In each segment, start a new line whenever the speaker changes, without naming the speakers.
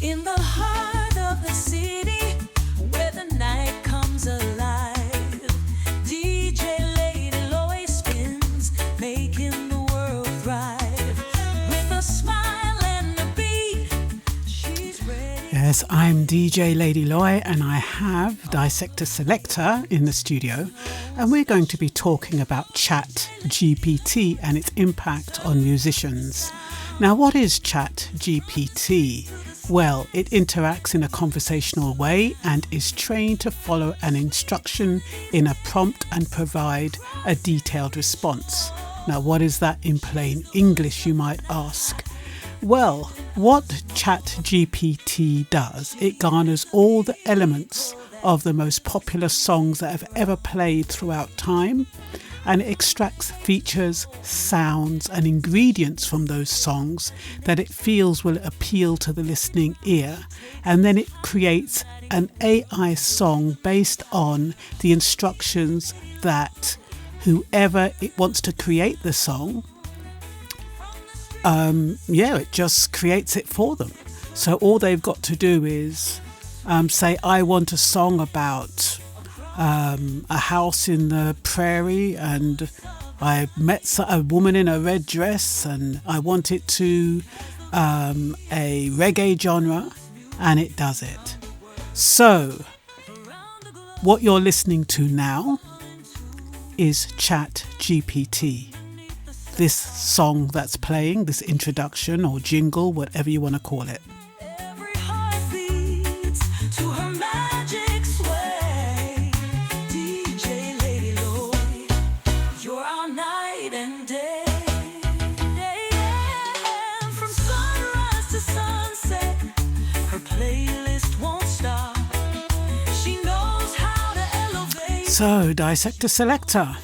In the heart of the city, where the night comes alive, DJ Lady Loy spins, making the world thrive. With a smile and a beat, she's ready.
Yes, I'm DJ Lady Loy, and I have Dissector Selector in the studio, and we're going to be talking about ChatGPT and its impact on musicians. Now, what is ChatGPT? Well, it interacts in a conversational way and is trained to follow an instruction in a prompt and provide a detailed response. Now, what is that in plain English, you might ask? Well, what ChatGPT does, it garners all the elements of the most popular songs that have ever played throughout time, and it extracts features, sounds and ingredients from those songs that it feels will appeal to the listening ear, and then it creates an AI song based on the instructions that whoever it wants to create the song, it just creates it for them. So all they've got to do is say, I want a song about a house in the prairie, and I met a woman in a red dress, and I want it to a reggae genre, and it does it. So what you're listening to now is ChatGPT. This song that's playing, this introduction or jingle, whatever you want to call it.
Every heart beats to her magic sway. DJ Lady Loy, you're our night and day. And from sunrise to sunset, her playlist won't stop. She knows how to elevate.
So, Dissector Selector,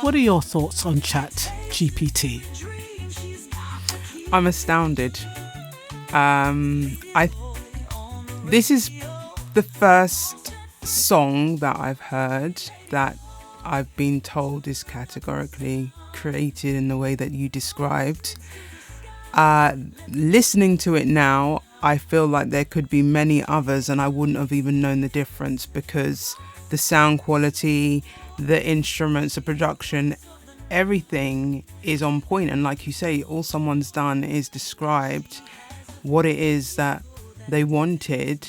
what are your thoughts on ChatGPT?
I'm astounded. This is the first song that I've heard that I've been told is categorically created in the way that you described. Listening to it now, I feel like there could be many others and I wouldn't have even known the difference, because the sound quality, the instruments, the production, everything is on point. And like you say, all someone's done is described what it is that they wanted,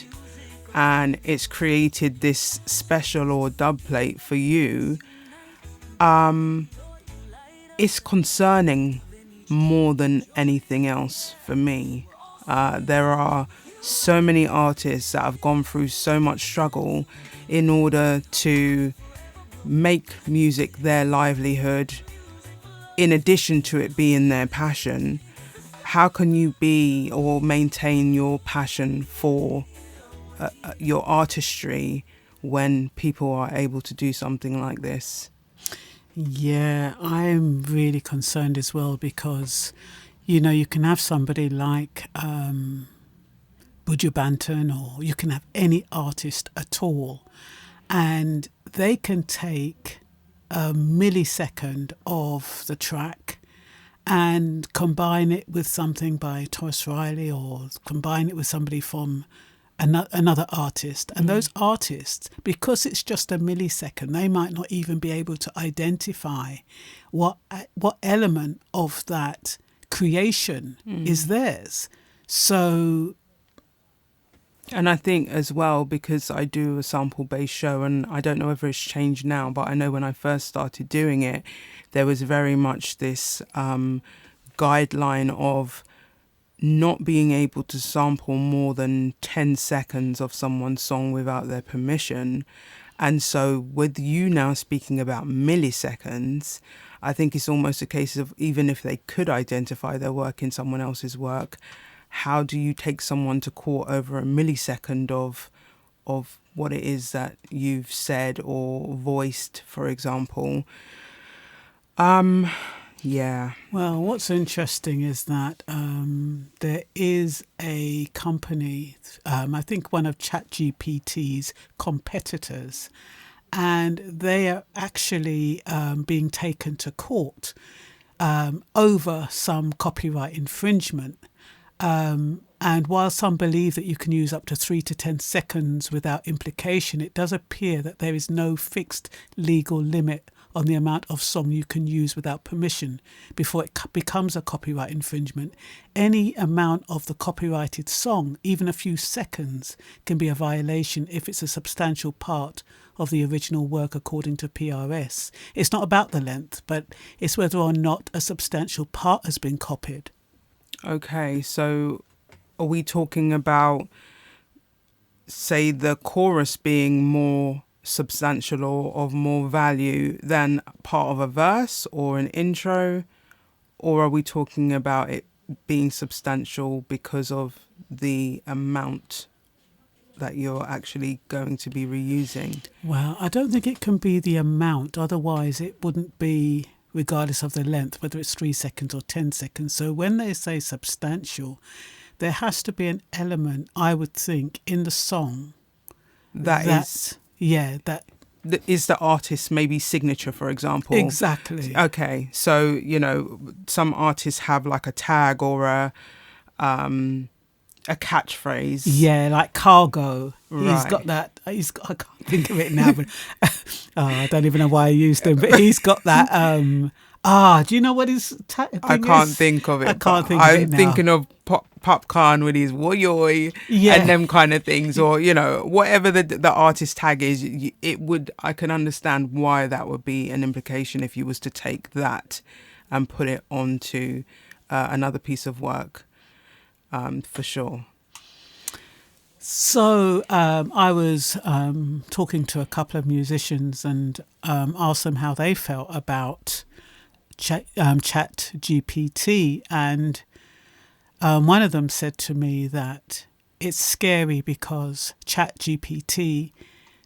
and it's created this special or dub plate for you. It's concerning more than anything else for me. There are so many artists that have gone through so much struggle in order to make music their livelihood, in addition to it being their passion. How can you be or maintain your passion for your artistry when people are able to do something like this?
Yeah, I'm really concerned as well, because, you know, you can have somebody like Buju Banton, or you can have any artist at all, and they can take a millisecond of the track and combine it with something by Torres Riley, or combine it with somebody from another artist. And those artists, because it's just a millisecond, they might not even be able to identify what element of that creation is theirs. So...
And I think as well, because I do a sample-based show, and I don't know whether it's changed now, but I know when I first started doing it, there was very much this guideline of not being able to sample more than 10 seconds of someone's song without their permission. And so with you now speaking about milliseconds, I think it's almost a case of, even if they could identify their work in someone else's work, how do you take someone to court over a millisecond of what it is that you've said or voiced, for example? Yeah.
Well, what's interesting is that there is a company, I think one of ChatGPT's competitors, and they are actually being taken to court over some copyright infringement. And while some believe that you can use up to 3 to 10 seconds without implication, it does appear that there is no fixed legal limit on the amount of song you can use without permission before it becomes a copyright infringement. Any amount of the copyrighted song, even a few seconds, can be a violation if it's a substantial part of the original work according to PRS. It's not about the length, but it's whether or not a substantial part has been copied.
Okay, so are we talking about, say, the chorus being more substantial or of more value than part of a verse or an intro? Or are we talking about it being substantial because of the amount that you're actually going to be reusing?
Well, I don't think it can be the amount, otherwise it wouldn't be, regardless of the length, whether it's 3 seconds or 10 seconds. So when they say substantial, there has to be an element, I would think, in the song that
is the artist's maybe signature, for example.
Exactly.
Okay, so some artists have like a tag or a catchphrase.
Yeah, like Cargo.
Right.
He's got that. I can't think of it now, but I don't even know why I used him. But he's got that. Do you know what his thing is?
I can't think of it.
I can't think of it
I'm
now.
thinking of Popcorn with his woyoy and them kind of things, or whatever the artist tag is. I can understand why that would be an implication if you was to take that and put it onto another piece of work, for sure.
So I was talking to a couple of musicians and asked them how they felt about ChatGPT, and one of them said to me that it's scary because ChatGPT,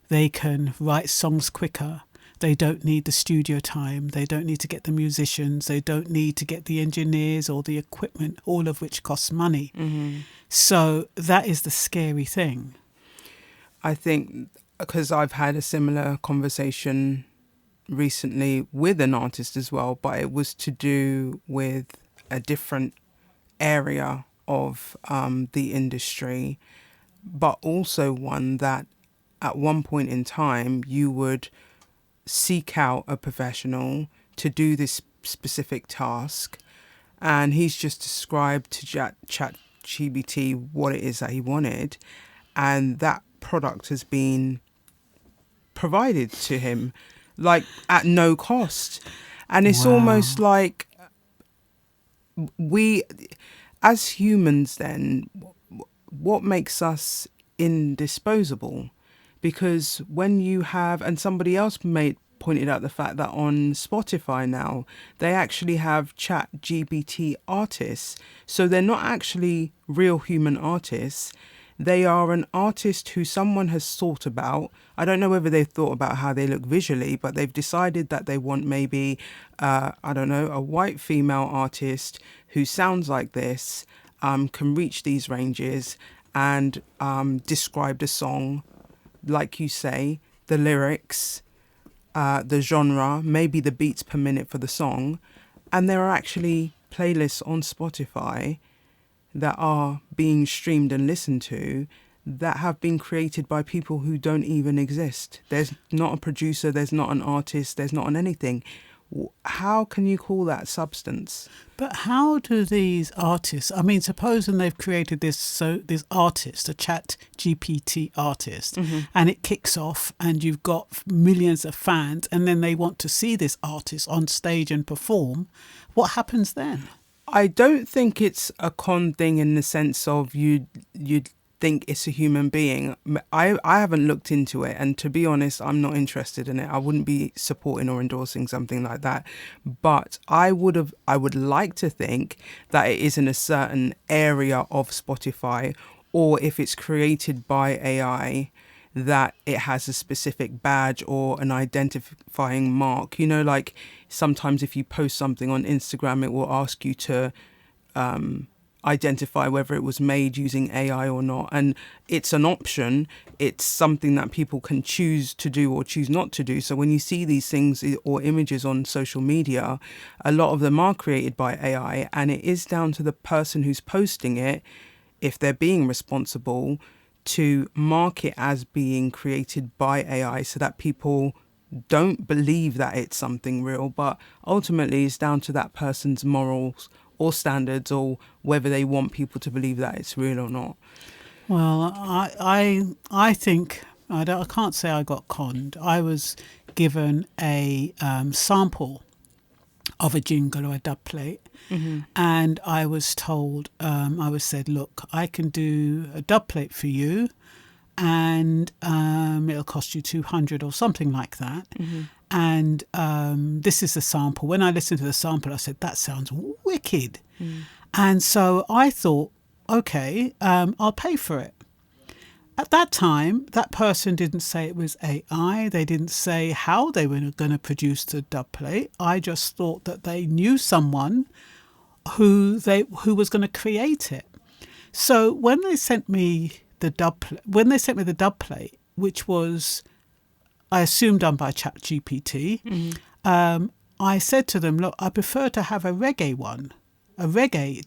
they can write songs quicker. They don't need the studio time. They don't need to get the musicians. They don't need to get the engineers or the equipment, all of which costs money.
Mm-hmm.
So that is the scary thing.
I think because I've had a similar conversation recently with an artist as well, but it was to do with a different area of the industry, but also one that at one point in time you would seek out a professional to do this specific task, and he's just described to ChatGPT what it is that he wanted, and that product has been provided to him like at no cost. And it's almost like we as humans, then what makes us indisposable? Because when you have, and somebody else pointed out the fact that on Spotify now, they actually have ChatGPT artists. So they're not actually real human artists. They are an artist who someone has thought about. I don't know whether they've thought about how they look visually, but they've decided that they want maybe, a white female artist who sounds like this, can reach these ranges and describe the song, like you say, the lyrics, the genre, maybe the beats per minute for the song. And there are actually playlists on Spotify that are being streamed and listened to that have been created by people who don't even exist. There's not a producer, there's not an artist, there's not an anything. How can you call that substance?
But how do these artists, I mean, supposing they've created this artist, a ChatGPT artist, and it kicks off and you've got millions of fans, and then they want to see this artist on stage and perform, what happens then?
I don't think it's a con thing in the sense of you'd think it's a human being. I haven't looked into it, and to be honest, I'm not interested in it. I wouldn't be supporting or endorsing something like that. But I would like to think that it is in a certain area of Spotify, or if it's created by AI, that it has a specific badge or an identifying mark. Like sometimes if you post something on Instagram, it will ask you to identify whether it was made using AI or not. And it's an option. It's something that people can choose to do or choose not to do. So when you see these things or images on social media, a lot of them are created by AI, and it is down to the person who's posting it, if they're being responsible, to mark it as being created by AI so that people don't believe that it's something real. But ultimately it's down to that person's morals or standards, or whether they want people to believe that it's real or not.
Well, I think I can't say I got conned. I was given a sample of a jingle or a dub plate, and I was told, I was said, look, I can do a dub plate for you, and it'll cost you 200 or something like that. And this is the sample. When I listened to the sample, I said, that sounds wicked. And so I thought, okay, I'll pay for it. At that time, that person didn't say it was AI. They didn't say how they were going to produce the dub plate. I just thought that they knew someone who was going to create it. So when they sent me the dub plate, which was, I assume, done by ChatGPT, I said to them, look, I prefer to have a reggae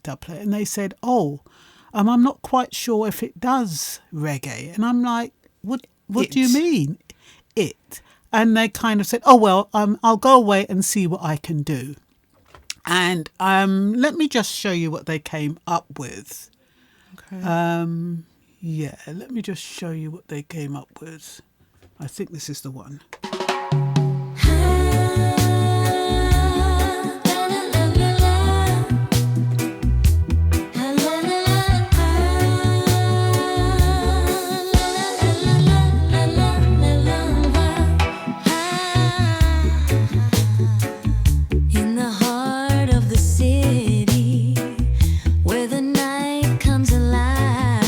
dub plate. And they said, I'm not quite sure if it does reggae. And I'm like, what do you mean, it? And they kind of said, I'll go away and see what I can do. And let me just show you what they came up with.
Okay.
Let me just show you what they came up with. I think this is the one.
In the heart of the city, where the night comes alive,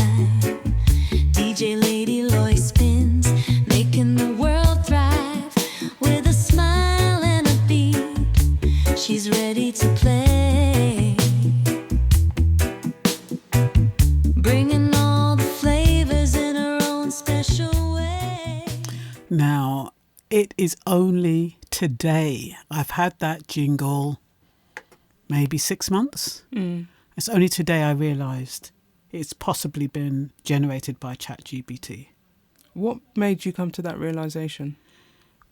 DJ Lady Loy spins, making the world thrive. With a smile and a beat, she's ready to play, bringing all the flavors in her own special way.
Now, it is only today. I've had that jingle maybe 6 months. It's only today I realised it's possibly been generated by ChatGPT.
What made you come to that realization?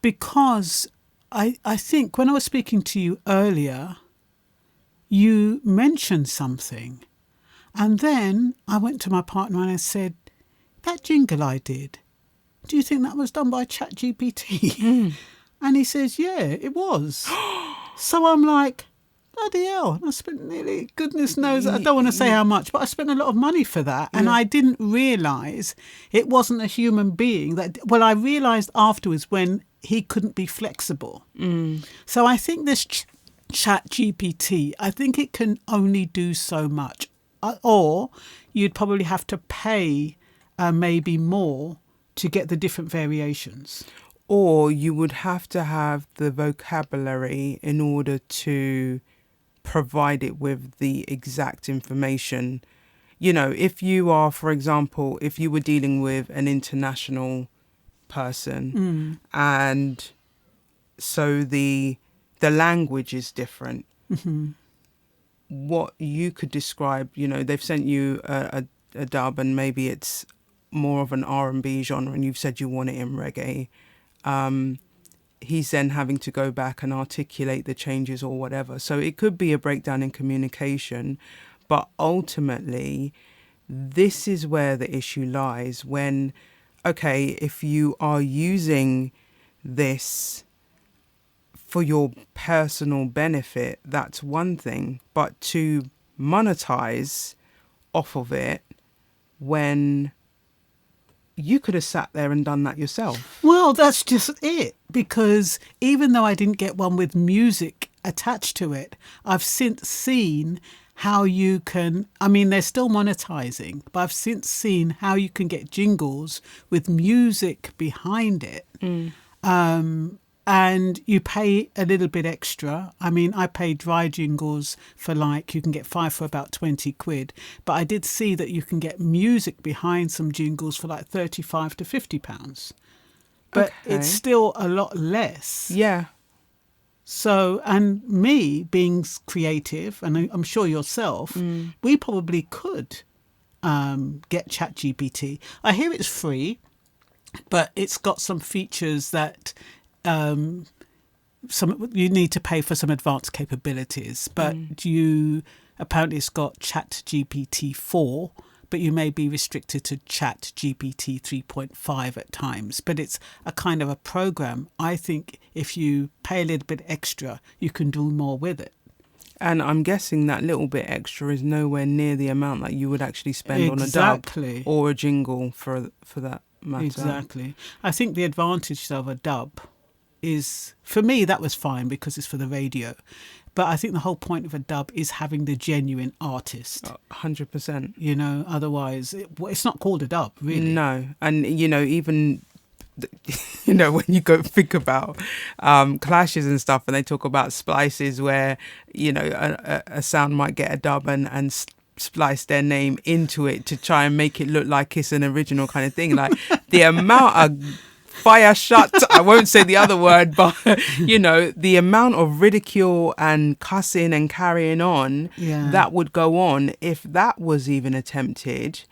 Because I think when I was speaking to you earlier, you mentioned something. And then I went to my partner and I said, that jingle I did, do you think that was done by ChatGPT? And he says, yeah, it was. So I'm like, bloody hell. I spent nearly, goodness knows, I don't want to say how much, but I spent a lot of money for that. And I didn't realise it wasn't a human being. I realised afterwards when he couldn't be flexible. So I think this ChatGPT, I think it can only do so much. Or you'd probably have to pay maybe more to get the different variations.
Or you would have to have the vocabulary in order to provide it with the exact information. You know, if you are, for example, if you were dealing with an international person and so the language is different, what you could describe, you know, they've sent you a dub and maybe it's more of an R&B genre and you've said you want it in reggae. He's then having to go back and articulate the changes or whatever. So it could be a breakdown in communication, but ultimately this is where the issue lies when, okay, if you are using this for your personal benefit, that's one thing, but to monetize off of it when you could have sat there and done that yourself.
Well, that's just it. Because even though I didn't get one with music attached to it, I've since seen how you can, I mean, they're still monetizing, but I've since seen how you can get jingles with music behind it. and you pay a little bit extra. I mean, I paid dry jingles for you can get 5 for about 20 quid. But I did see that you can get music behind some jingles for like 35 to £50. But it's
Okay.
still a lot less.
Yeah.
So, and me being creative, and I'm sure yourself, we probably could get ChatGPT. I hear it's free, but it's got some features that you need to pay for some advanced capabilities. But apparently it's got ChatGPT 4, but you may be restricted to ChatGPT 3.5 at times. But it's a kind of a program. I think if you pay a little bit extra, you can do more with it.
And I'm guessing that little bit extra is nowhere near the amount that you would actually spend on a dub or a jingle for that matter.
Exactly. I think the advantage of a dub is, for me, that was fine because it's for the radio. But I think the whole point of a dub is having the genuine artist.
100%.
You know, otherwise it's not called a dub, really.
No. And, even, when you go think about clashes and stuff, and they talk about splices where, a sound might get a dub and splice their name into it to try and make it look like it's an original kind of thing. Like the amount of fire shut, I won't say the other word, but the amount of ridicule and cussing and carrying on that would go on if that was even attempted.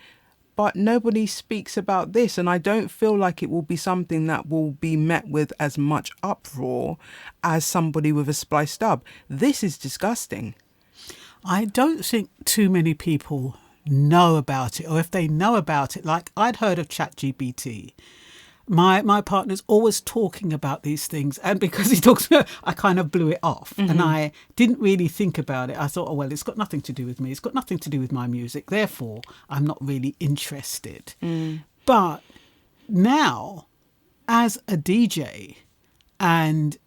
But nobody speaks about this, and I don't feel like it will be something that will be met with as much uproar as somebody with a spliced dub. This is disgusting.
I don't think too many people know about it, or if they know about it, like I'd heard of ChatGPT. My partner's always talking about these things, and because he talks about, I kind of blew it off, and I didn't really think about it. I thought, oh well, it's got nothing to do with me. It's got nothing to do with my music. Therefore, I'm not really interested. But now, as a DJ, and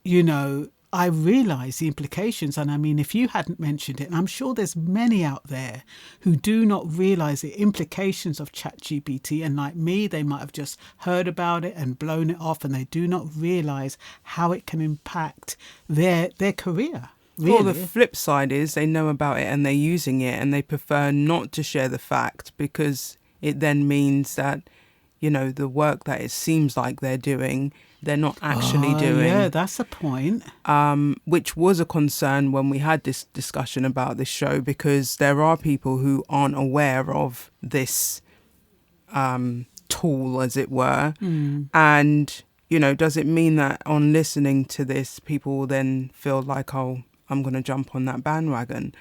I realise the implications. And I mean, if you hadn't mentioned it, and I'm sure there's many out there who do not realise the implications of ChatGPT, and like me, they might have just heard about it and blown it off, and they do not realise how it can impact their career. Really.
Well, the flip side is they know about it and they're using it, and they prefer not to share the fact because it then means that, the work that it seems like they're doing, they're not actually doing.
Yeah, that's a point.
Which was a concern when we had this discussion about this show, because there are people who aren't aware of this tool, as it were. And, does it mean that on listening to this, people will then feel like, oh, I'm going to jump on that bandwagon?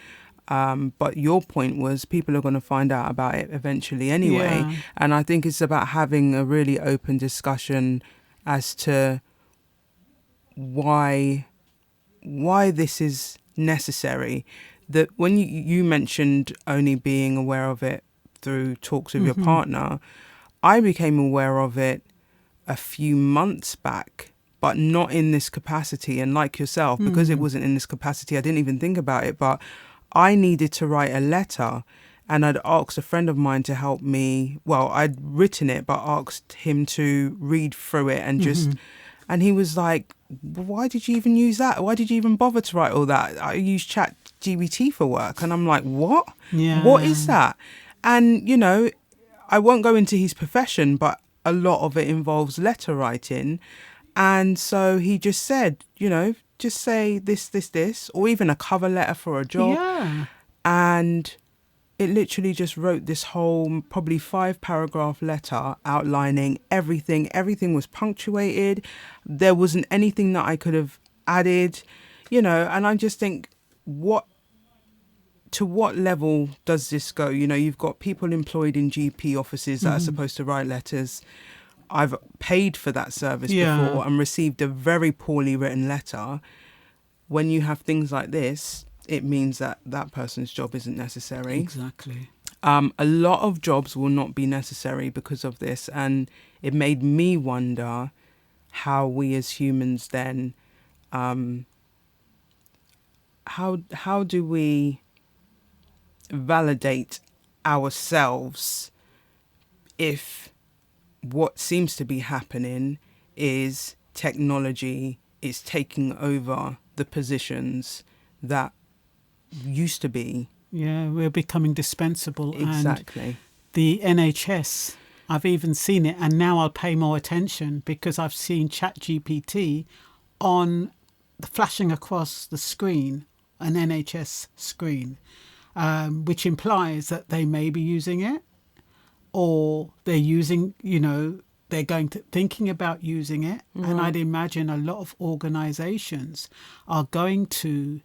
But your point was people are going to find out about it eventually anyway.
Yeah.
And I think it's about having a really open discussion as to why this is necessary. That when you mentioned only being aware of it through talks with your partner, I became aware of it a few months back, but not in this capacity. And like yourself, because it wasn't in this capacity, I didn't even think about it. But I needed to write a letter, and I'd asked a friend of mine to help me. Well, I'd written it, but asked him to read through it and and he was like, why did you even use that? Why did you even bother to write all that? I use ChatGPT for work. And I'm like, what?
Yeah.
What is that? And, I won't go into his profession, but a lot of it involves letter writing. And so he just said, just say this, or even a cover letter for a job.
Yeah.
And it literally just wrote this whole probably 5-paragraph letter outlining everything. Everything was punctuated. There wasn't anything that I could have added, and I just think, to what level does this go? You've got people employed in GP offices that are supposed to write letters. I've paid for that service before and received a very poorly written letter. When you have things like this, it means that that person's job isn't necessary.
Exactly.
A lot of jobs will not be necessary because of this. And it made me wonder how we as humans then, how do we validate ourselves if what seems to be happening is technology it's taking over the positions that used to be.
Yeah, we're becoming dispensable.
Exactly.
And the NHS, I've even seen it, and now I'll pay more attention because I've seen ChatGPT on flashing across the screen, an NHS screen, which implies that they may be using it, or they're using, they're thinking about using it.
Right.
And I'd imagine a lot of organizations are going to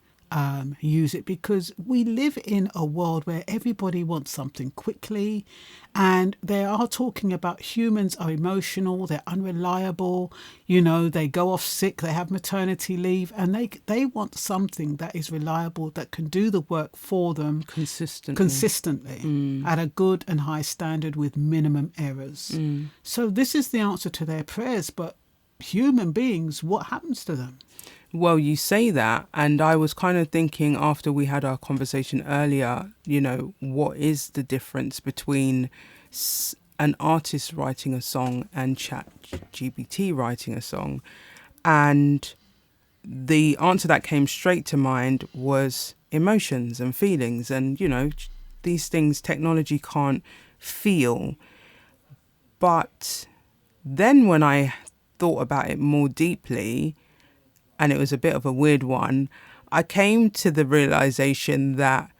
use it, because we live in a world where everybody wants something quickly, and they are talking about humans are emotional, they're unreliable, they go off sick, they have maternity leave, and they want something that is reliable, that can do the work for them consistently at a good and high standard with minimum errors. So this is the answer to their prayers. But human beings, what happens to them?
Well, you say that, and I was kind of thinking after we had our conversation earlier, what is the difference between an artist writing a song and ChatGPT writing a song? And the answer that came straight to mind was emotions and feelings. And, these things technology can't feel. But then when I thought about it more deeply, and it was a bit of a weird one, I came to the realization that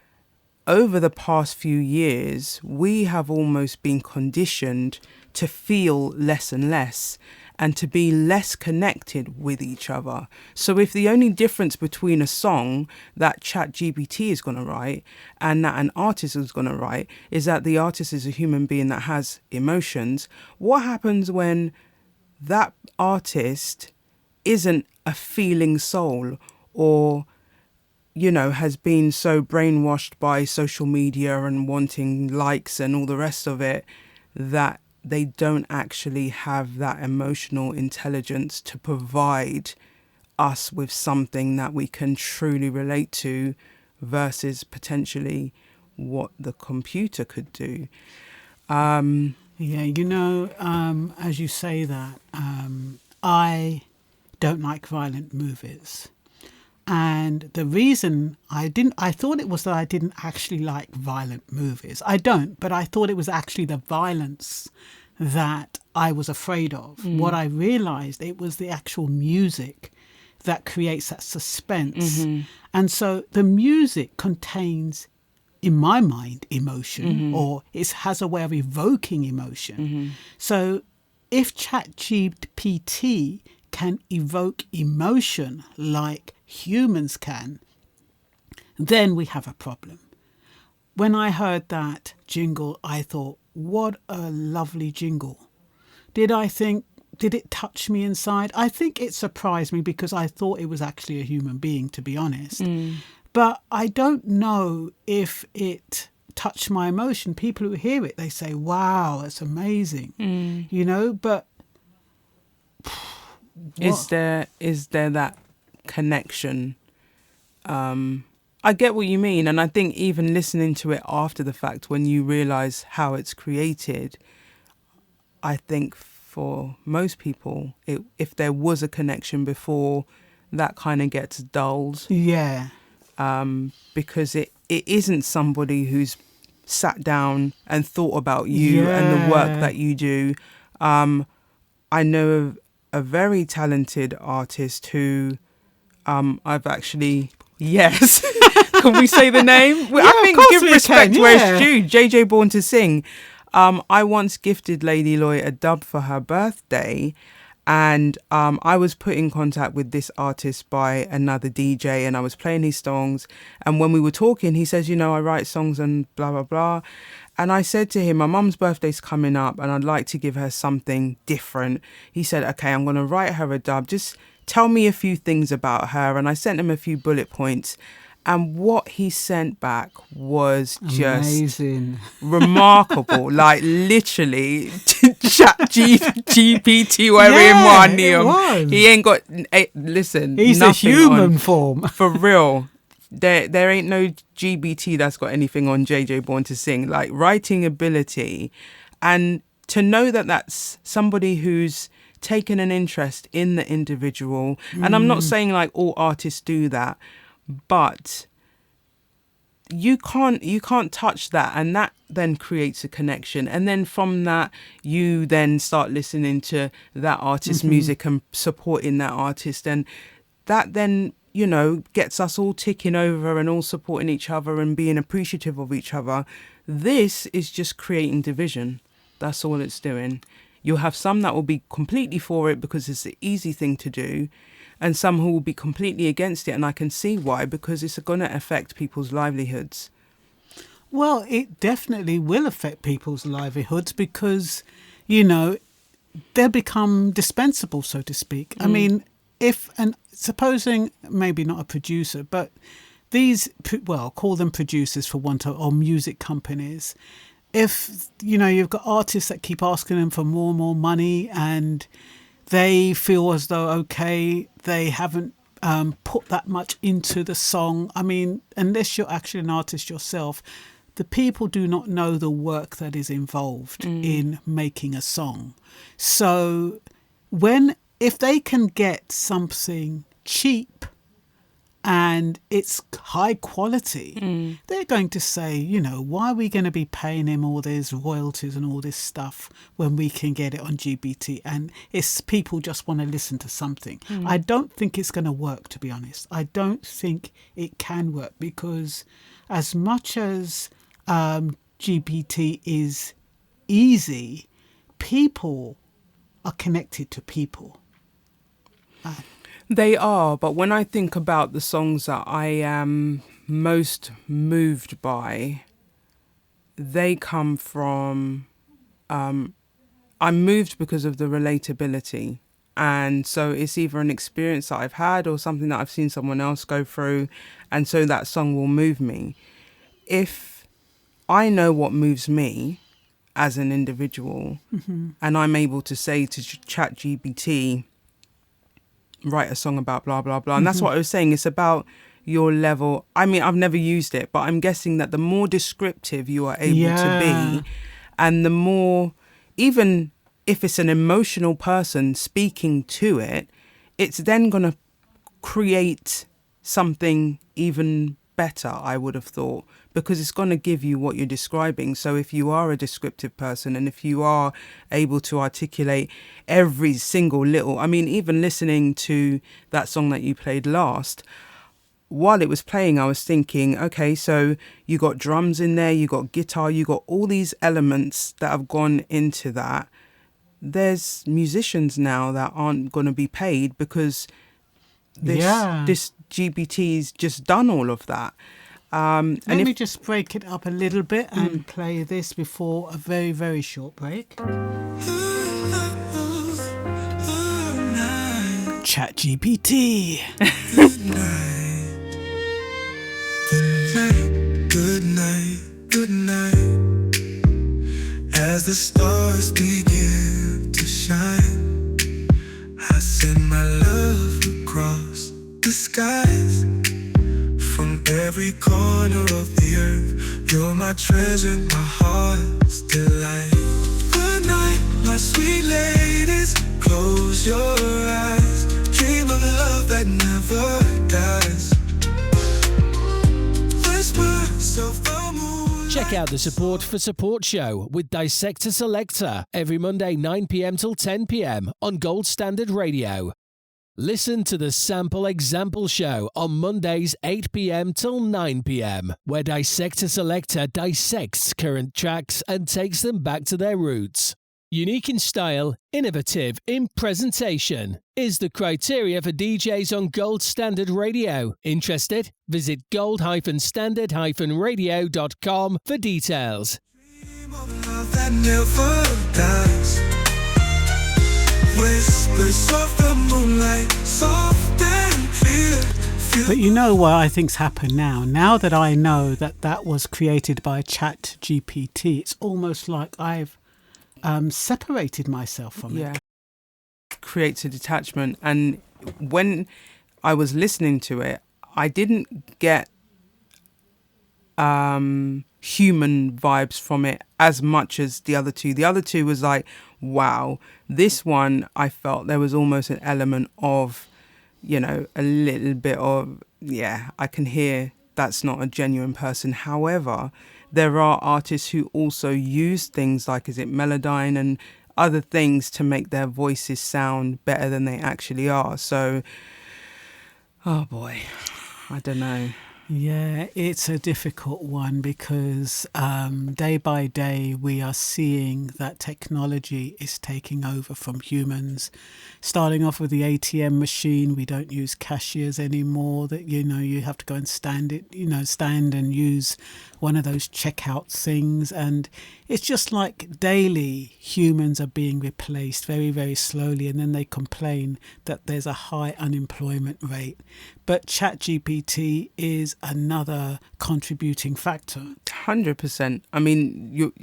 over the past few years, we have almost been conditioned to feel less and less, and to be less connected with each other. So if the only difference between a song that ChatGPT is going to write and that an artist is going to write is that the artist is a human being that has emotions, what happens when that artist isn't a feeling soul, or has been so brainwashed by social media and wanting likes and all the rest of it that they don't actually have that emotional intelligence to provide us with something that we can truly relate to, versus potentially what the computer could do.
As you say that, I don't like violent movies. And the reason I thought it was that I didn't actually like violent movies. I don't, but I thought it was actually the violence that I was afraid of. What I realized, it was the actual music that creates that suspense. And so the music contains, in my mind, emotion, or it has a way of evoking emotion. So if ChatGPT can evoke emotion like humans can, then we have a problem. When I heard that jingle, I thought, what a lovely jingle. Did it touch me inside? I think it surprised me, because I thought it was actually a human being, to be honest. But I don't know if it touched my emotion. People who hear it, they say, wow, it's amazing. But
is there that connection? I get what you mean, and I think even listening to it after the fact, when you realise how it's created, I think for most people, if there was a connection before, that kind of gets dulled.
Yeah.
Because it isn't somebody who's sat down and thought about you and the work that you do. I know a very talented artist who I've actually... Yes. Can we say the name? I think give respect where it's due. JJ Born to Sing. I once gifted Lady Loy a dub for her birthday, and I was put in contact with this artist by another DJ, and I was playing his songs. And when we were talking, he says, I write songs and blah, blah, blah. And I said to him, my mum's birthday's coming up and I'd like to give her something different. He said, okay, I'm going to write her a dub. Just tell me a few things about her. And I sent him a few bullet points. And what he sent back was just
amazing,
remarkable. Like literally, ChatGPT were in one him. He ain't got. Listen,
he's a human form
for real. There ain't no GBT that's got anything on JJ Born to Sing. Like writing ability, and to know that that's somebody who's taken an interest in the individual. And I'm not saying like all artists do that, but you can't touch that, and that then creates a connection. And then from that, you then start listening to that artist's music and supporting that artist, and that then, you know, gets us all ticking over and all supporting each other and being appreciative of each other. This is just creating division. That's all it's doing. You'll have some that will be completely for it because it's the easy thing to do, and some who will be completely against it. And I can see why, because it's going to affect people's livelihoods.
Well, it definitely will affect people's livelihoods because, you know, they'll become dispensable, so to speak. I mean, supposing maybe not a producer, but these, well, call them producers for want of, or music companies. If, you know, you've got artists that keep asking them for more and more money, and they feel as though, okay, they haven't put that much into the song. I mean, unless you're actually an artist yourself, the people do not know the work that is involved in making a song. So if they can get something cheap and it's high quality, they're going to say, you know, why are we going to be paying him all these royalties and all this stuff when we can get it on GPT? And it's people just want to listen to something. I don't think it's going to work, to be honest. I don't think it can work, because as much as GPT is easy, people are connected to people.
They are, but when I think about the songs that I am most moved by, they come from, I'm moved because of the relatability. And so it's either an experience that I've had or something that I've seen someone else go through. And so that song will move me. If I know what moves me as an individual, and I'm able to say to ChatGPT, write a song about blah, blah, blah. And that's what I was saying. It's about your level. I mean, I've never used it, but I'm guessing that the more descriptive you are able to be, and the more, even if it's an emotional person speaking to it, it's then going to create something even better, I would have thought, because it's going to give you what you're describing. So if you are a descriptive person, and if you are able to articulate every single little, I mean, even listening to that song that you played last, while it was playing, I was thinking, okay, so you got drums in there, you got guitar, you got all these elements that have gone into that. There's musicians now that aren't going to be paid because this GPT's just done all of that. Let
me just break it up a little bit and play this before a very, very short break. ChatGPT.
Good night, good night. As the stars begin to shine, I send my love across the skies. From every corner of the earth, you're my treasure, my heart's delight. Good night, my sweet ladies, close your eyes. Dream of love that never dies. Whispers of the moonlight.
Check out the Support for Support show with Dissector Selector every Monday 9 p.m. till 10 p.m. on Gold Standard Radio. Listen to the Sample Example Show on Mondays 8 p.m. till 9 p.m, where Dissector Selector dissects current tracks and takes them back to their roots. Unique in style, innovative in presentation is the criteria for DJs on Gold Standard Radio. Interested? Visit gold-standard-radio.com for details.
Dream of love that never dies. Whispers of the moonlight, soft and clear.
But you know what I think's happened now? Now that I know that that was created by ChatGPT, it's almost like I've separated myself from it.
Creates a detachment. And when I was listening to it, I didn't get human vibes from it as much as the other two. The other two was like, wow. This one, I felt there was almost an element of, you know, a little bit of, yeah, I can hear that's not a genuine person. However, there are artists who also use things like, is it Melodyne and other things to make their voices sound better than they actually are. So, oh boy, I don't know.
Yeah, it's a difficult one because day by day we are seeing that technology is taking over from humans. Starting off with the ATM machine, we don't use cashiers anymore. That, you know, you have to go and stand and use one of those checkout things, and it's just like daily humans are being replaced very, very slowly, and then they complain that there's a high unemployment rate. But ChatGPT is another contributing factor.
100%. I mean,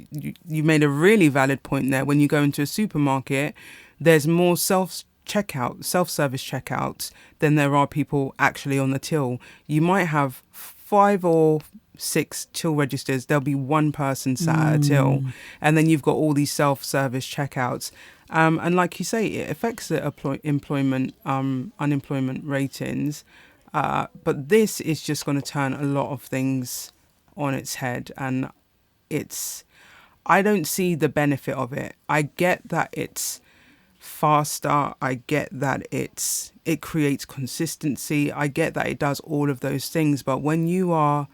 you made a really valid point there. When you go into a supermarket, there's more self-service checkouts than there are people actually on the till. You might have 5 or 6 till registers. There'll be one person sat at a till, and then you've got all these self-service checkouts. And like you say, it affects the unemployment ratings. But this is just going to turn a lot of things on its head, and I don't see the benefit of it. I get that it's faster. I get that it creates consistency. I get that it does all of those things. But when you are,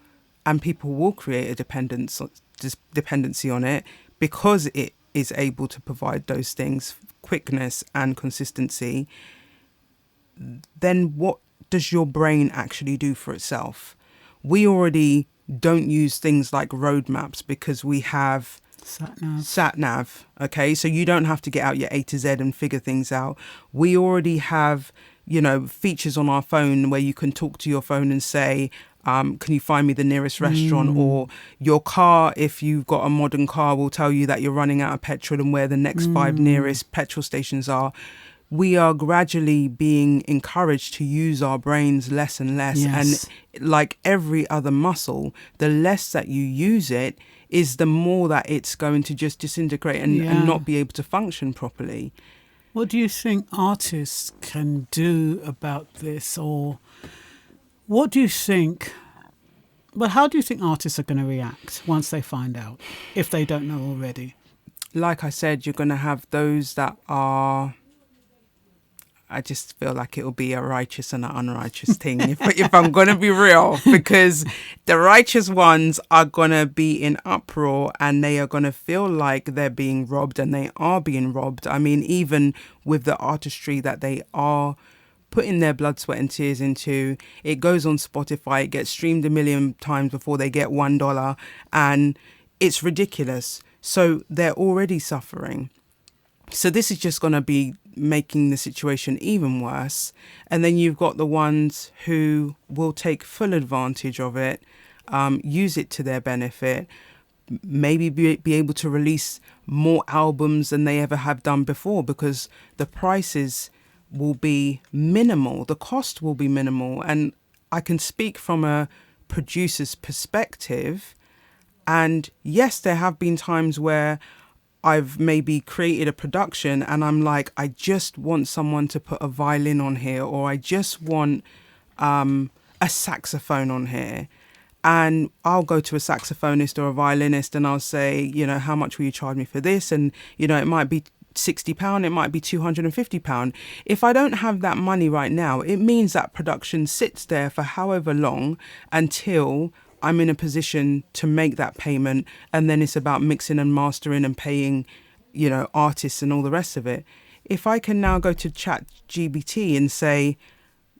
and people will create a dependency on it because it is able to provide those things, quickness and consistency, then what does your brain actually do for itself? We already don't use things like road maps because we have sat nav. Okay, so you don't have to get out your A to Z and figure things out. We already have, you know, features on our phone where you can talk to your phone and say, can you find me the nearest restaurant? Or your car, if you've got a modern car, will tell you that you're running out of petrol and where the next 5 nearest petrol stations are. We are gradually being encouraged to use our brains less and less.
Yes.
And like every other muscle, the less that you use it is the more that it's going to just disintegrate and not be able to function properly.
What do you think artists can do about this? Or what do you think, but how do you think artists are going to react once they find out, if they don't know already?
Like I said, you're going to have those that are, I just feel like it'll be a righteous and an unrighteous thing, if I'm going to be real, because the righteous ones are going to be in uproar and they are going to feel like they're being robbed, and they are being robbed. I mean, even with the artistry that they are putting their blood, sweat and tears into, it goes on Spotify, it gets streamed 1 million times before they get $1, and it's ridiculous. So they're already suffering. So this is just going to be making the situation even worse. And then you've got the ones who will take full advantage of it, use it to their benefit, maybe be able to release more albums than they ever have done before, because the prices will be minimal, the cost will be minimal. And I can speak from a producer's perspective. And yes, there have been times where I've maybe created a production and I'm like, I just want someone to put a violin on here, or I just want a saxophone on here. And I'll go to a saxophonist or a violinist and I'll say, you know, how much will you charge me for this? And, you know, it might be £60, it might be £250. If I don't have that money right now, it means that production sits there for however long until I'm in a position to make that payment, and then it's about mixing and mastering and paying, you know, artists and all the rest of it. If I can now go to ChatGPT and say,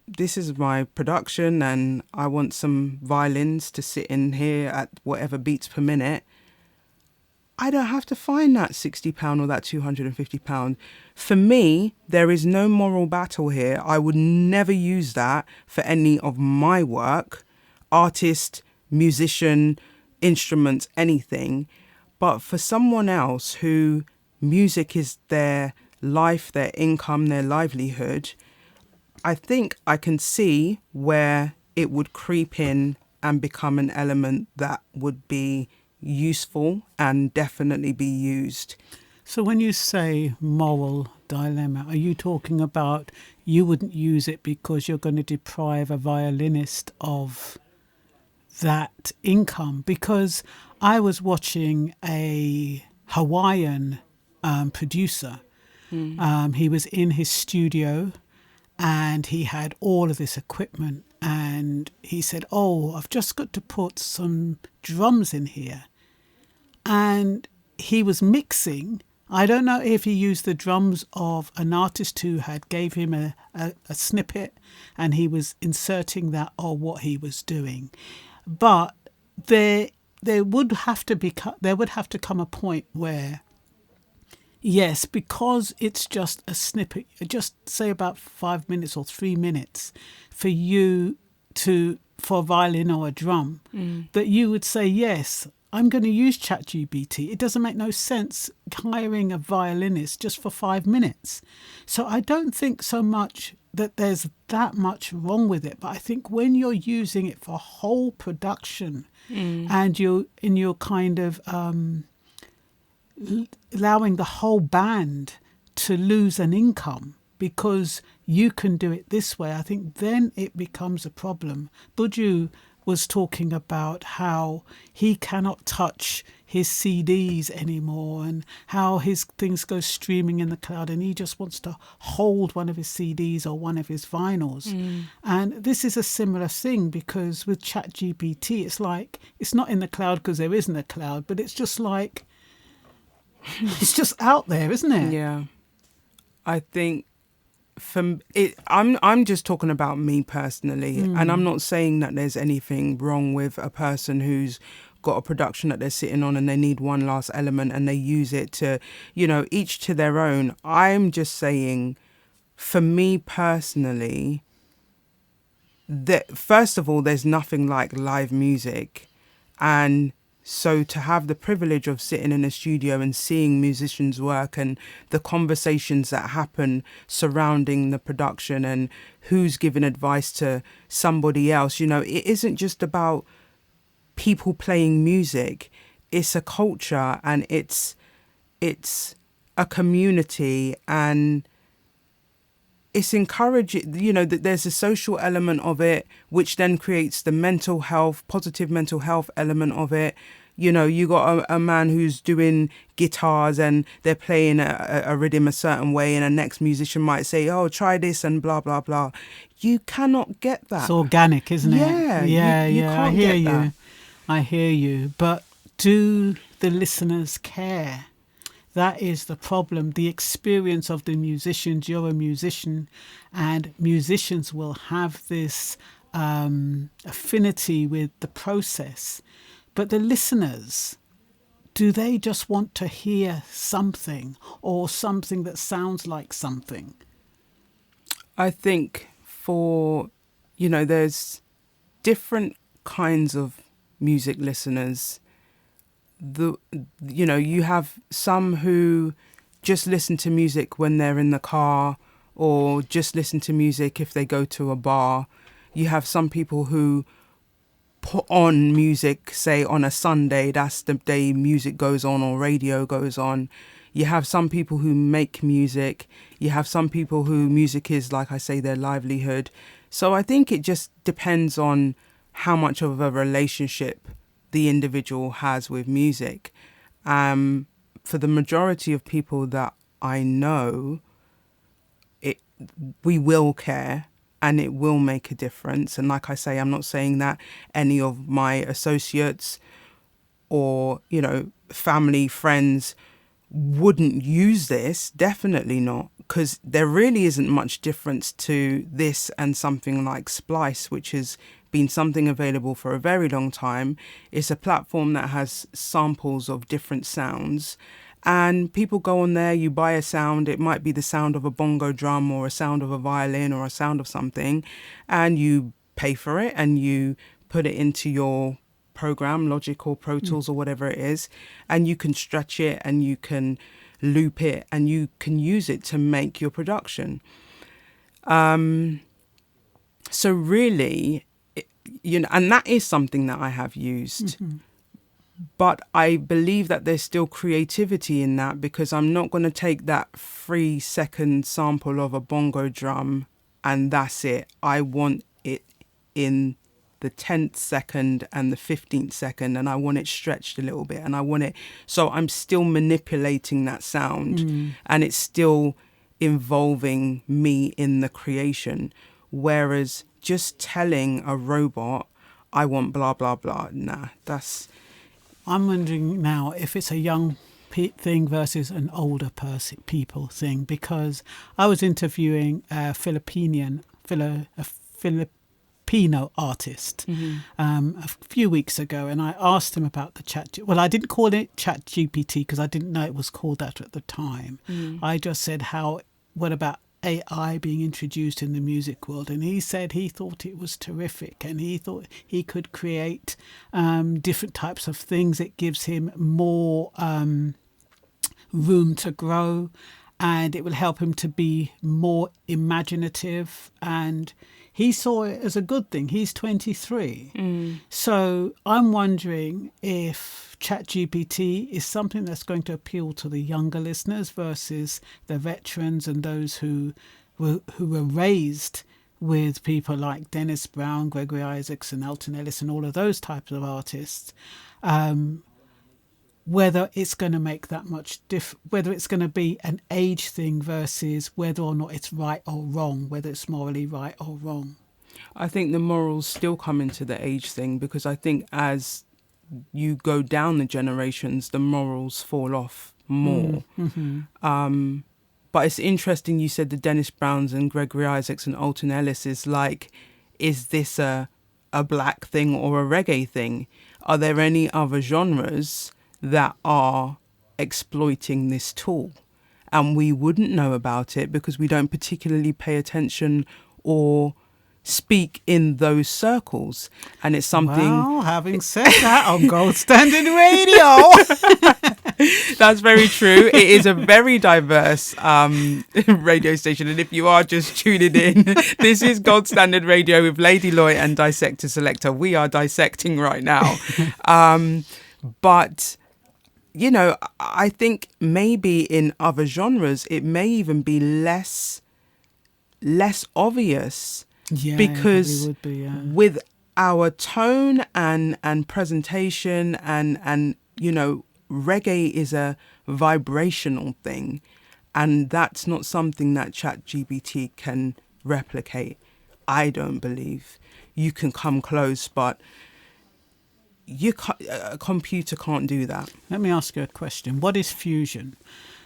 this is my production and I want some violins to sit in here at whatever beats per minute, I don't have to find that £60 or that £250. For me, there is no moral battle here. I would never use that for any of my work, artist, musician, instruments, anything. But for someone else who music is their life, their income, their livelihood, I think I can see where it would creep in and become an element that would be, useful and definitely be used.
So when you say moral dilemma, are you talking about you wouldn't use it because you're going to deprive a violinist of that income? Because I was watching a Hawaiian producer. He was in his studio and he had all of this equipment, and he said, "Oh, I've just got to put some drums in here." And he was mixing. I don't know if he used the drums of an artist who had gave him a snippet and he was inserting that, or what he was doing. But there would have to come a point where, yes, because it's just a snippet, just say about 5 minutes or 3 minutes for you for a violin or a drum, that you would say, yes, I'm going to use ChatGPT. It doesn't make no sense hiring a violinist just for 5 minutes. So I don't think so much that there's that much wrong with it. But I think when you're using it for whole production and you're kind of allowing the whole band to lose an income because you can do it this way, I think then it becomes a problem. Buju was talking about how he cannot touch his CDs anymore and how his things go streaming in the cloud, and he just wants to hold one of his CDs or one of his vinyls. And this is a similar thing, because with ChatGPT, it's like, it's not in the cloud because there isn't a cloud, but it's just like, it's just out there, isn't it?
Yeah. I think I'm just talking about me personally, and I'm not saying that there's anything wrong with a person who's got a production that they're sitting on and they need one last element and they use it to, each to their own. I'm just saying, for me personally, that first of all, there's nothing like live music. And so to have the privilege of sitting in a studio and seeing musicians work and the conversations that happen surrounding the production and who's giving advice to somebody else, it isn't just about people playing music. It's a culture, and it's a community, and it's encouraging, that there's a social element of it, which then creates the positive mental health element of it. You got a man who's doing guitars and they're playing a rhythm a certain way, and a next musician might say, "Oh, try this," and blah, blah, blah. You cannot get that.
It's organic, isn't it?
Yeah. You
I
can't
hear
get
you.
that.
I hear you. But do the listeners care? That is the problem. The experience of the musicians. You're a musician, and musicians will have this affinity with the process. But the listeners, do they just want to hear something, or something that sounds like something?
I think there's different kinds of music listeners. You have some who just listen to music when they're in the car, or just listen to music if they go to a bar. You have some people who put on music, say on a Sunday, that's the day music goes on or radio goes on. You have some people who make music. You have some people who music is, like I say, their livelihood. So I think it just depends on how much of a relationship the individual has with music. For the majority of people that I know, we will care, and it will make a difference. And like I say, I'm not saying that any of my associates or, family, friends wouldn't use this. Definitely not, because there really isn't much difference to this and something like Splice, which has been something available for a very long time. It's a platform that has samples of different sounds, and people go on there, you buy a sound. It might be the sound of a bongo drum or a sound of a violin or a sound of something, and you pay for it and you put it into your program, Logic or Pro Tools or whatever it is, and you can stretch it and you can loop it and you can use it to make your production. So really, and that is something that I have used. But I believe that there's still creativity in that, because I'm not going to take that 3-second sample of a bongo drum and that's it. I want it in the 10th second and the 15th second, and I want it stretched a little bit, and I want it. So I'm still manipulating that sound and it's still involving me in the creation. Whereas just telling a robot, I want blah, blah, blah. Nah, that's...
I'm wondering now if it's a young thing versus an older people thing, because I was interviewing a Filipino artist a few weeks ago, and I asked him about the chat. Well, I didn't call it ChatGPT because I didn't know it was called that at the time. I just said, what about AI being introduced in the music world? And he said he thought it was terrific, and he thought he could create different types of things. It gives him more room to grow, and it will help him to be more imaginative, and he saw it as a good thing. He's 23. So I'm wondering if ChatGPT is something that's going to appeal to the younger listeners versus the veterans and those who were raised with people like Dennis Brown, Gregory Isaacs and Elton Ellis and all of those types of artists. Whether it's going to make that much whether it's going to be an age thing versus whether or not it's right or wrong, whether it's morally right or wrong.
I think the morals still come into the age thing, because I think as you go down the generations, the morals fall off more. But it's interesting you said the Dennis Browns and Gregory Isaacs and Alton Ellis is like, is this a black thing or a reggae thing? Are there any other genres that are exploiting this tool? And we wouldn't know about it because we don't particularly pay attention or speak in those circles. And it's something...
Well, having said that, on Gold Standard Radio...
That's very true. It is a very diverse radio station. And if you are just tuning in, this is Gold Standard Radio with Lady Loy and Dissector Selector. We are dissecting right now. But... you know, I think maybe in other genres, it may even be less obvious, because
would be,
with our tone and presentation and, you know, reggae is a vibrational thing, and that's not something that ChatGPT can replicate. I don't believe. You can come close, but... a computer can't do that.
Let me ask you a question. What is fusion?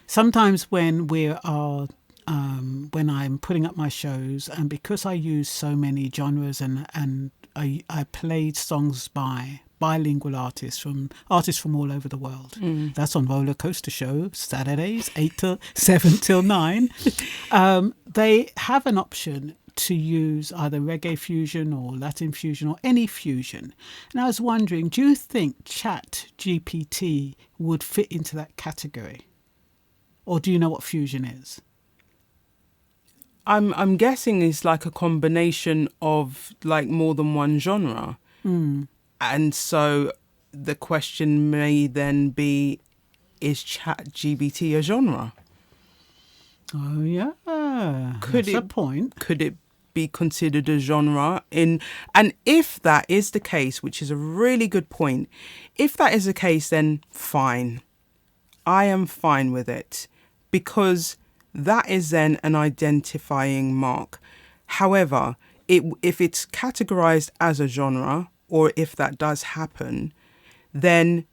Sometimes when when I'm putting up my shows, and because I use so many genres and I played songs by bilingual artists from all over the world. That's on Roller Coaster Show, Saturdays, 7 till 9. They have an option to use either reggae fusion or Latin fusion or any fusion. And I was wondering, do you think ChatGPT would fit into that category? Or do you know what fusion is?
I'm guessing it's like a combination of like more than one genre. And so the question may then be, is ChatGPT a genre?
Oh, yeah. That's a point.
Could it be considered a genre? And if that is the case, which is a really good point, if that is the case, then fine. I am fine with it, because that is then an identifying mark. However, if it's categorized as a genre, or if that does happen, then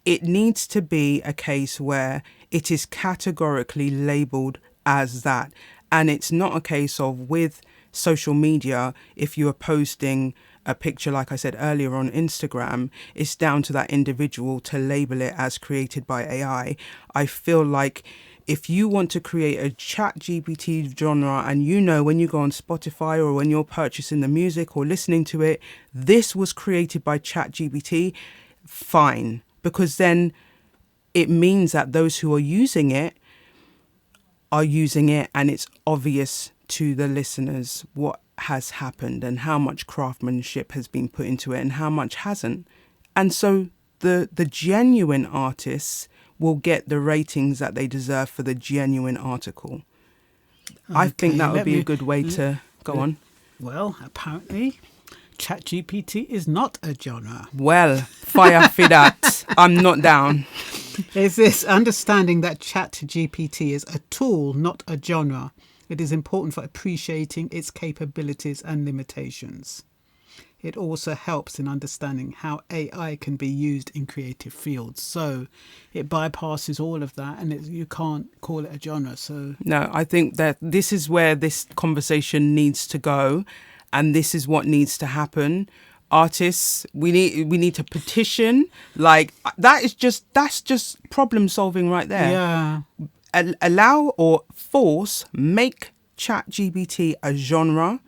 it needs to be a case where it is categorically labeled as that. And it's not a case of, with social media, if you are posting a picture, like I said earlier, on Instagram, it's down to that individual to label it as created by AI. I feel like if you want to create a ChatGPT genre, and you know when you go on Spotify or when you're purchasing the music or listening to it, this was created by ChatGPT, fine. Because then it means that those who are using it and it's obvious to the listeners what has happened and how much craftsmanship has been put into it and how much hasn't. And so the genuine artists will get the ratings that they deserve for the genuine article. I think that would be a good way to go on.
Well, apparently, ChatGPT is not a genre.
Well, fire for that. I'm not down.
Is this understanding that ChatGPT is a tool, not a genre? It is important for appreciating its capabilities and limitations. It also helps in understanding how AI can be used in creative fields. So it bypasses all of that, and you can't call it a genre. So
no, I think that this is where this conversation needs to go, and this is what needs to happen. Artists, we need to petition. Like that's just problem solving right there.
yeah,
Allow or force make ChatGPT a genre.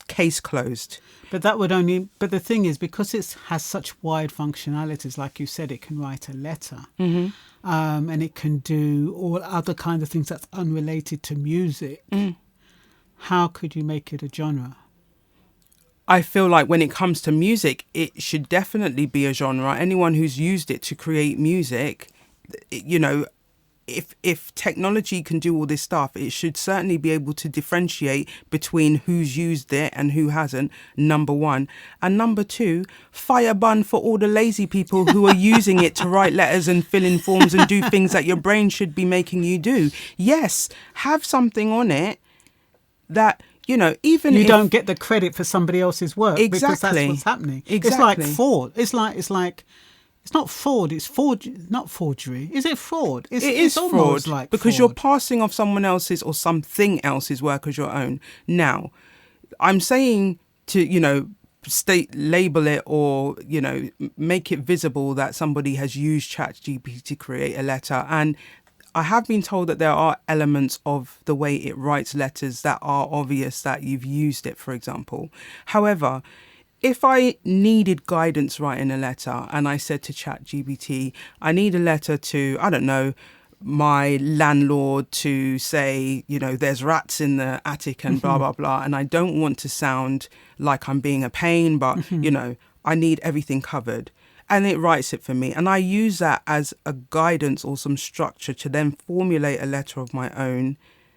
Case closed.
but the thing is, because it has such wide functionalities, like you said, it can write a letter, and it can do all other kinds of things that's unrelated to music. How could you make it a genre?
I feel like when it comes to music, it should definitely be a genre. Anyone who's used it to create music, you know, if technology can do all this stuff, it should certainly be able to differentiate between who's used it and who hasn't, number one. And number two, fire bun for all the lazy people who are using it to write letters and fill in forms and do things that your brain should be making you do. Yes, have something on it that, you know, even
You
if
don't get the credit for somebody else's work because that's
Exactly.
what's happening.
Exactly.
It's like fraud. It's like it's not fraud. It's not forgery. Is it fraud?
It is
almost
fraud
like
because
fraud.
you're passing off someone else's or something else's work as your own. Now, I'm saying to, you know, label it or, you know, make it visible that somebody has used ChatGPT to create a letter. And I have been told that there are elements of the way it writes letters that are obvious that you've used it, for example. However, if I needed guidance writing a letter and I said to ChatGPT, I need a letter to, I don't know, my landlord to say, you know, there's rats in the attic and blah, blah, blah. And I don't want to sound like I'm being a pain, but, you know, I need everything covered. And it writes it for me. And I use that as a guidance or some structure to then formulate a letter of my own.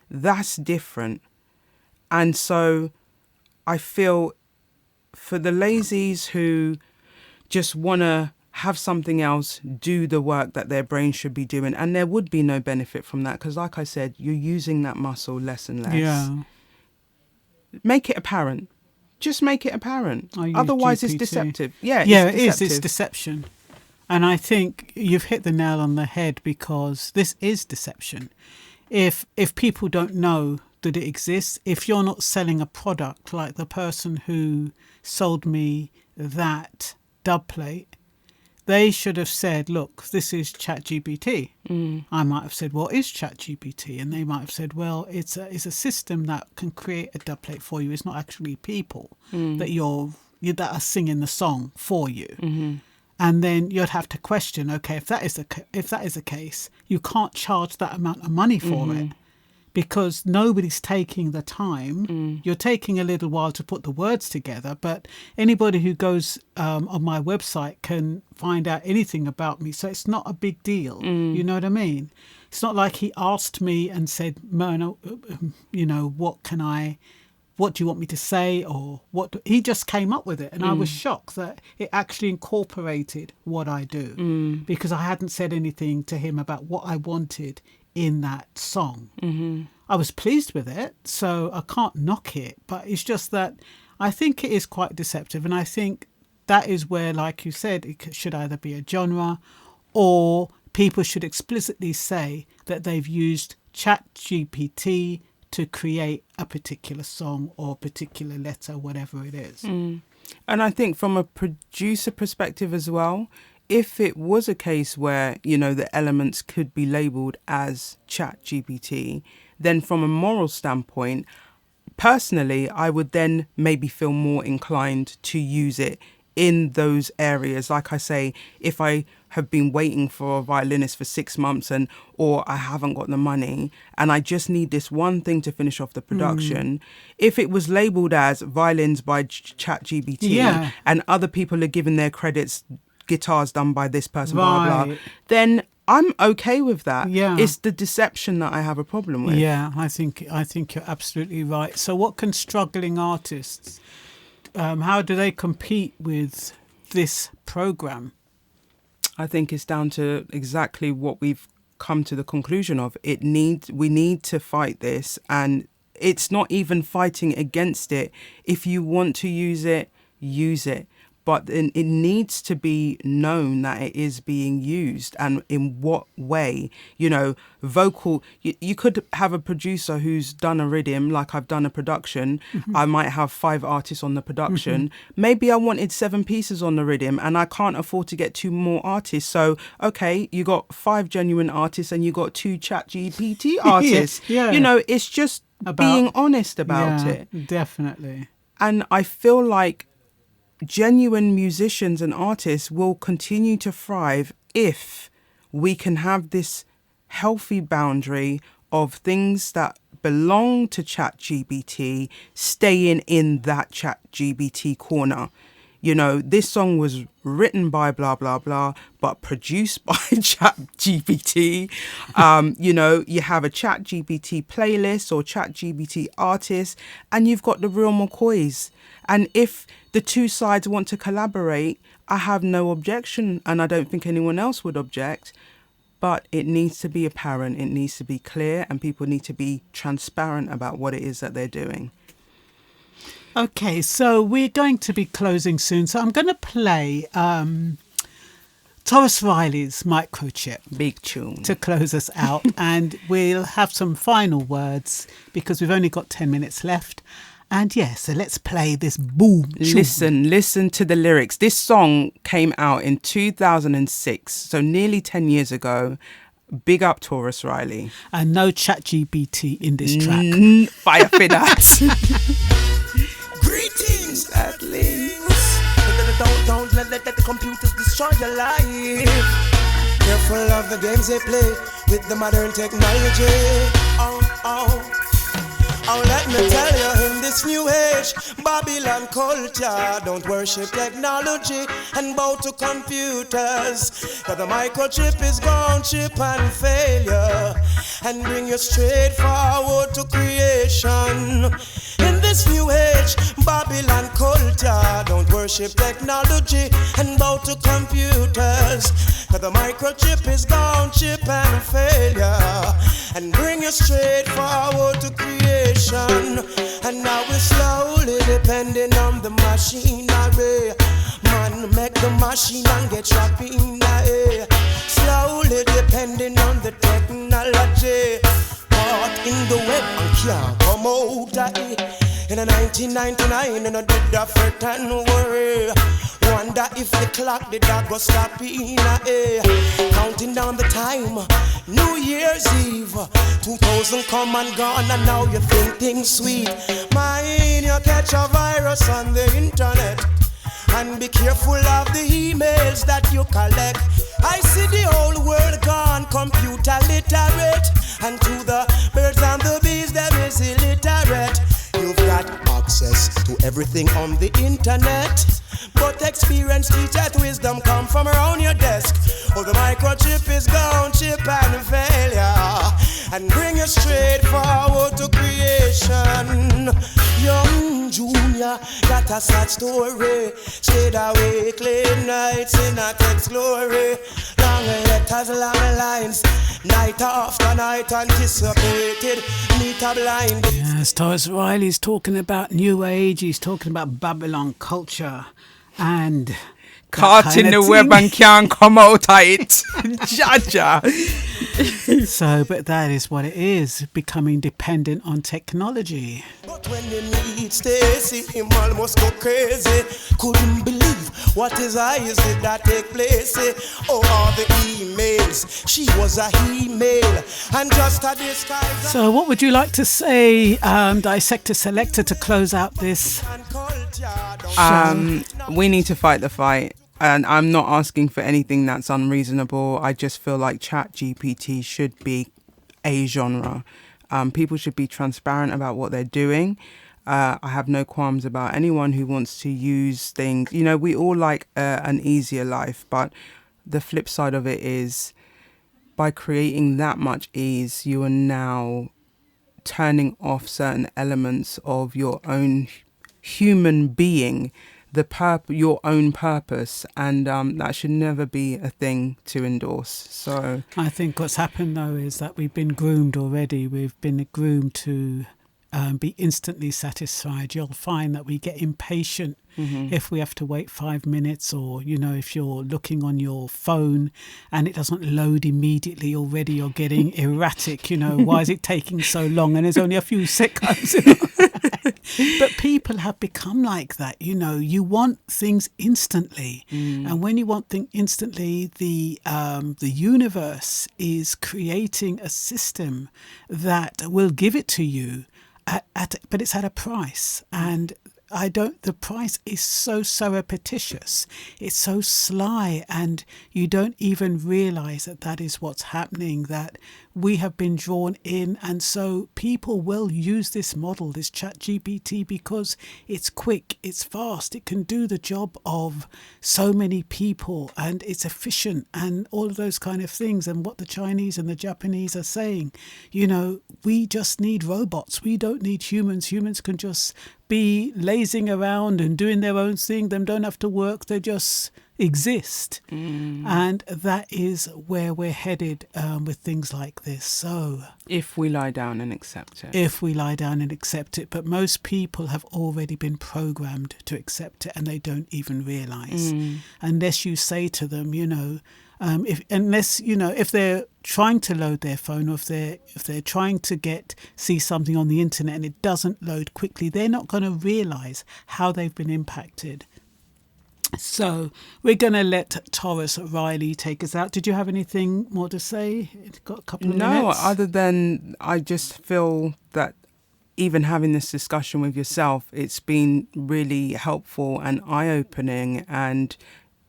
That's different. And so I feel for the lazies who just want to have something else do the work that their brain should be doing, and there would be no benefit from that because, like I said, you're using that muscle less and less.
Yeah.
Make it apparent. Just make it apparent.
I use
Otherwise, it's
GPT.
deceptive. Yeah,
Yeah,
it's
it is.
deceptive.
It's deception. And I think you've hit the nail on the head because this is deception. If people don't know that it exists, if you're not selling a product like the person who sold me that dub plate, they should have said, look, this is ChatGPT. I might have said, what is ChatGPT? And they might have said, well, it's a system that can create a dub plate for you. It's not actually people that are singing the song for you. And then you'd have to question, okay, if that is the case, you can't charge that amount of money for it because nobody's taking the time. You're taking a little while to put the words together, but anybody who goes on my website can find out anything about me. So it's not a big deal. You know what I mean? It's not like he asked me and said, Myrna, you know, what do you want me to say? Or he just came up with it. And I was shocked that it actually incorporated what I do because I hadn't said anything to him about what I wanted in that song. I was pleased with it, so I can't knock it. But it's just that I think it is quite deceptive. And I think that is where, like you said, it should either be a genre or people should explicitly say that they've used ChatGPT to create a particular song or a particular letter, whatever it is.
And I think from a producer perspective as well, if it was a case where, you know, the elements could be labelled as ChatGPT, then from a moral standpoint, personally, I would then maybe feel more inclined to use it in those areas. Like I say, if I have been waiting for a violinist for 6 months or I haven't got the money and I just need this one thing to finish off the production, if it was labelled as violins by ChatGPT and other people are giving their credits guitars done by this person, blah, blah, then I'm okay with that.
Yeah.
It's the deception that I have a problem with.
Yeah, I think you're absolutely right. So what can struggling artists, how do they compete with this program?
I think it's down to exactly what we've come to the conclusion of. We need to fight this, and it's not even fighting against it. If you want to use it, use it. But it needs to be known that it is being used, and in what way. You know, vocal, you could have a producer who's done a riddim, like I've done a production. I might have 5 artists on the production. Maybe I wanted 7 pieces on the riddim and I can't afford to get 2 more artists. So, okay, you got 5 genuine artists and you got 2 ChatGPT artists.
Yeah.
You know, it's just being honest about it.
Definitely.
And I feel like genuine musicians and artists will continue to thrive if we can have this healthy boundary of things that belong to ChatGPT staying in that ChatGPT corner. You know, this song was written by blah, blah, blah, but produced by ChatGPT. You know, you have a ChatGPT playlist or ChatGPT artist, and you've got the real McCoys. And if the 2 sides want to collaborate, I have no objection, and I don't think anyone else would object. But it needs to be apparent, it needs to be clear, and people need to be transparent about what it is that they're doing.
Okay, so we're going to be closing soon. So I'm going to play Taurus Riley's Microchip.
Big tune.
To close us out. And we'll have some final words because we've only got 10 minutes left. And yeah, so let's play this boom tune.
Listen to the lyrics. This song came out in 2006, so nearly 10 years ago. Big up Taurus Riley.
And no ChatGPT in this track.
Fire for that.
Greetings, earthlings. Don't let the computers destroy your life. Careful of the games they play with the modern technology. Oh, let me tell you, in this new age, Babylon culture, don't worship technology and bow to computers. Cause the microchip is gone, chip and failure, and bring you straight forward to creation. In this new age, Babylon culture, don't worship technology and bow to computers. Cause the microchip is gone, chip and failure, and bring you straight forward to creation. And now we're slowly depending on the machinery. Man, make the machine and get shopping. Slowly depending on the technology. Caught in the web and can't come out. In 1999, and I did that fret and worry. Wonder if the clock did that go stop in. Counting down the time, New Year's Eve, 2000 come and gone, and now you think things sweet. Mind you catch a virus on the internet, and be careful of the emails that you collect. I see the whole world gone computer literate, and to the birds and the bees them is illiterate. You've got access to everything on the internet, but experience, teacher, wisdom come from around your desk. Oh, the microchip is gone, chip and failure, and bring you straight forward to creation. Young Junior got a sad story, stayed awake late nights in a text glory. Long letters, long lines, night after night anticipated, meet a blind.
Yes, Taurus Riley's talking about New Age, he's talking about Babylon culture and
Caught in the web and can't come out of it. Jaja.
So, but that is what it is, becoming dependent on technology.
But when you meet Stacy, him almost go crazy. Couldn't believe what his eyes did that take place. Oh, all the emails, she was a email, and just a disguise.
So what would you like to say, Dissector Selector, to close out this show?
We need to fight the fight. And I'm not asking for anything that's unreasonable. I just feel like ChatGPT should be a genre. People should be transparent about what they're doing. I have no qualms about anyone who wants to use things. You know, we all like an easier life, but the flip side of it is by creating that much ease, you are now turning off certain elements of your own human being, your own purpose, and that should never be a thing to endorse. So
I think what's happened though is that we've been groomed already. We've been groomed to be instantly satisfied. You'll find that we get impatient if we have to wait 5 minutes, or, you know, if you're looking on your phone and it doesn't load immediately, already you're getting erratic. You know, why is it taking so long? And there's only a few seconds. You know? But people have become like that. You know, you want things instantly, and when you want things instantly, the universe is creating a system that will give it to you, but it's at a price. And the price is so surreptitious, it's so sly, and you don't even realize that is what's happening, that we have been drawn in. And so people will use this model, this ChatGPT, because it's quick, it's fast, it can do the job of so many people, and it's efficient, and all of those kind of things. And what the Chinese and the Japanese are saying, you know, we just need robots, we don't need humans. Humans can just be lazing around and doing their own thing. They don't have to work, they just exist. And that is where we're headed with things like this. So
if we lie down and accept it. But most people have already been programmed to accept it, and they don't even realize, unless you say to them, you know, if they're trying to load their phone, or if they're trying to see something on the internet and it doesn't load quickly, they're not going to realize how they've been impacted. So we're going to let Taurus Riley take us out. Did you have anything more to say? It's got a couple of minutes. No, other than I just feel that even having this discussion with yourself, it's been really helpful and eye-opening, and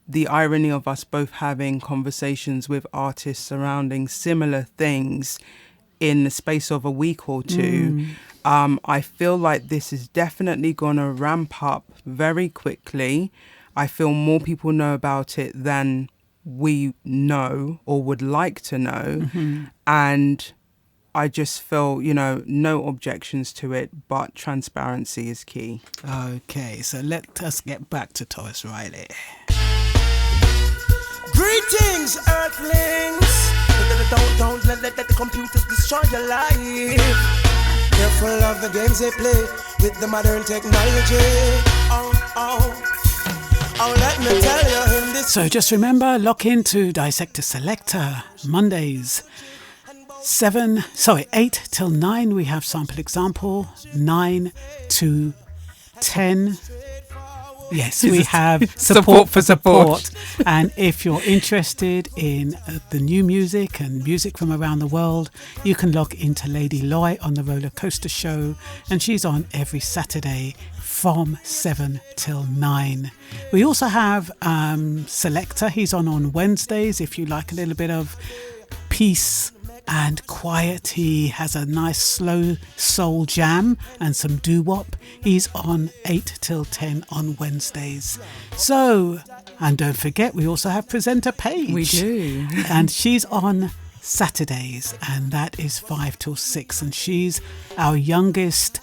the irony of us both having conversations with artists surrounding similar things in the space of a week or two. I feel like this is definitely going to ramp up very quickly. I feel more people know about it than we know or would like to know. And I just feel, you know, no objections to it, but transparency is key.
Okay, so let us get back to Taurus Riley.
Greetings, earthlings. Don't let the computers destroy your life. Careful of the games they play with the modern technology. Let me tell you in this.
So just remember, lock into Dissector Selector Mondays. 8 till 9 we have sample example. 9 to 10. Yes, we have support for support. And if you're interested in the new music and music from around the world, you can log into Lady Loy on the Roller Coaster Show, and she's on every Saturday from 7 till 9. We also have Selector. He's on Wednesdays. If you like a little bit of peace and quiet, he has a nice slow soul jam and some doo-wop. He's on 8 till 10 on Wednesdays. So, and don't forget, we also have presenter Paige.
We do.
And she's on Saturdays, and that is 5 till 6. And she's our youngest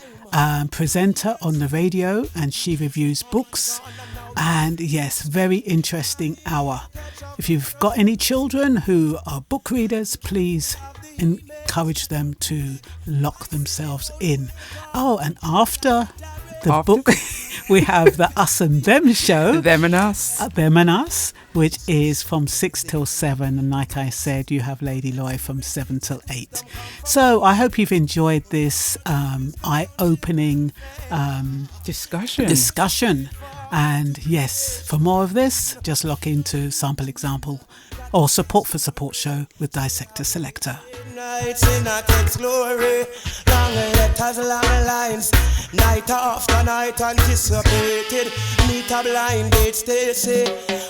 presenter on the radio, and she reviews books. And yes, very interesting hour. If you've got any children who are book readers, please encourage them to lock themselves in. Oh, and after the book, we have the Us and Them show.
Them and Us.
Them and Us, which is from 6 till 7. And like I said, you have Lady Loy from 7 till 8. So I hope you've enjoyed this eye-opening discussion. And yes, for more of this, just lock into Sample Example or Support for Support show with Dissector Selector.
Nights in a text glory, long letters, long lines, night after night anticipated, meet a blind date Stacy,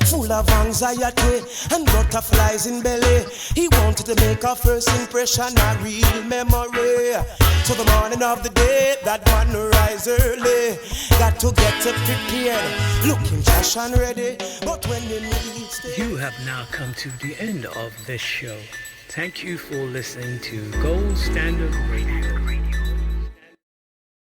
full of anxiety and butterflies in belly. He wanted to make a first impression, a real memory. So the morning of the day that man arrived, rise early. Got to get prepared, looking fresh and ready. But when you need stay.
You have now come to the end of this show. Thank you for listening to Gold Standard Radio.